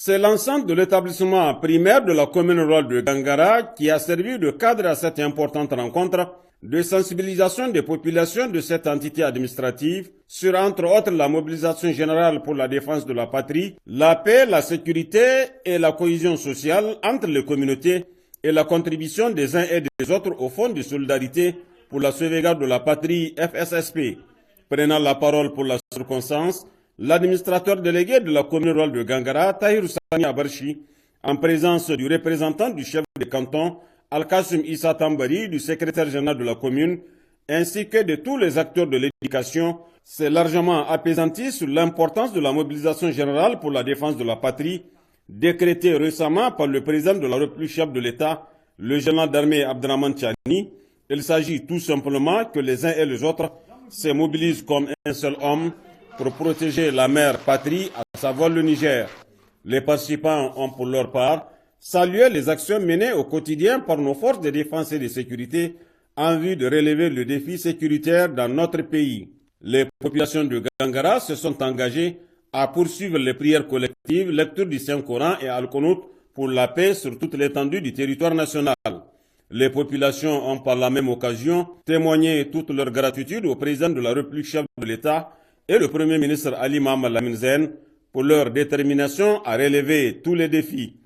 C'est l'ensemble de l'établissement primaire de la commune rurale de Gangara qui a servi de cadre à cette importante rencontre de sensibilisation des populations de cette entité administrative sur, entre autres, la mobilisation générale pour la défense de la patrie, la paix, la sécurité et la cohésion sociale entre les communautés et la contribution des uns et des autres au Fonds de solidarité pour la sauvegarde de la patrie FSSP. Prenant la parole pour la circonstance, l'administrateur délégué de la commune rurale de Gangara, Tahirou Sani Abarchi, en présence du représentant du chef de canton, Al-Kassim Issa Tambari, du secrétaire général de la commune, ainsi que de tous les acteurs de l'éducation, s'est largement apaisanti sur l'importance de la mobilisation générale pour la défense de la patrie, décrétée récemment par le président de la République chef de l'État, le général d'armée Abdraman Tchani. Il s'agit tout simplement que les uns et les autres se mobilisent comme un seul homme pour protéger la mère patrie, à savoir le Niger. Les participants ont pour leur part salué les actions menées au quotidien par nos forces de défense et de sécurité en vue de relever le défi sécuritaire dans notre pays. Les populations de Gangara se sont engagées à poursuivre les prières collectives, lecture du Saint-Coran et Al-Qunut pour la paix sur toute l'étendue du territoire national. Les populations ont par la même occasion témoigné toute leur gratitude au président de la République chef de l'État et le Premier ministre Ali Mohamed Lamine Zen pour leur détermination à relever tous les défis.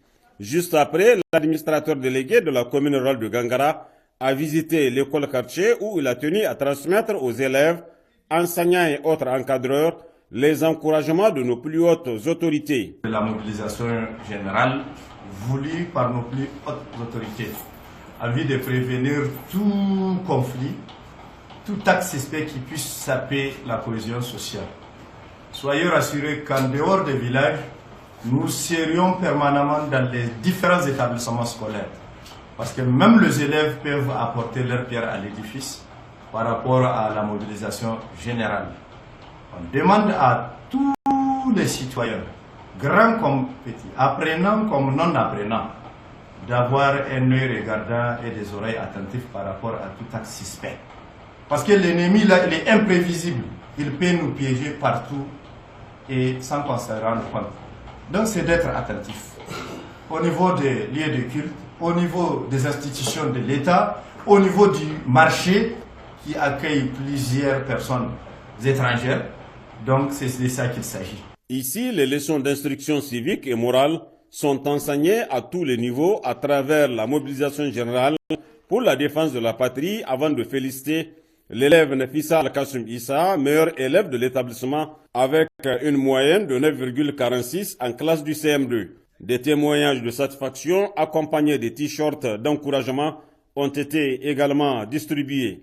Juste après, l'administrateur délégué de la commune rurale de Gangara a visité l'école quartier où il a tenu à transmettre aux élèves, enseignants et autres encadreurs les encouragements de nos plus hautes autorités. La mobilisation générale voulue par nos plus hautes autorités en vue de prévenir tout conflit, tout acte suspect qui puisse saper la cohésion sociale. Soyez rassurés qu'en dehors des villages, nous serions permanemment dans les différents établissements scolaires. Parce que même les élèves peuvent apporter leur pierre à l'édifice par rapport à la mobilisation générale. On demande à tous les citoyens, grands comme petits, apprenants comme non apprenants, d'avoir un œil regardant et des oreilles attentives par rapport à tout acte suspect. Parce que l'ennemi, là, il est imprévisible. Il peut nous piéger partout et sans qu'on se rende compte. Donc c'est d'être attentif au niveau des lieux de culte, au niveau des institutions de l'État, au niveau du marché qui accueille plusieurs personnes étrangères. Donc c'est de ça qu'il s'agit. Ici, les leçons d'instruction civique et morale sont enseignées à tous les niveaux à travers la mobilisation générale pour la défense de la patrie avant de féliciter l'élève Nafissa Al-Kassim Issa, meilleur élève de l'établissement avec une moyenne de 9,46 en classe du CM2. Des témoignages de satisfaction accompagnés des t-shirts d'encouragement ont été également distribués.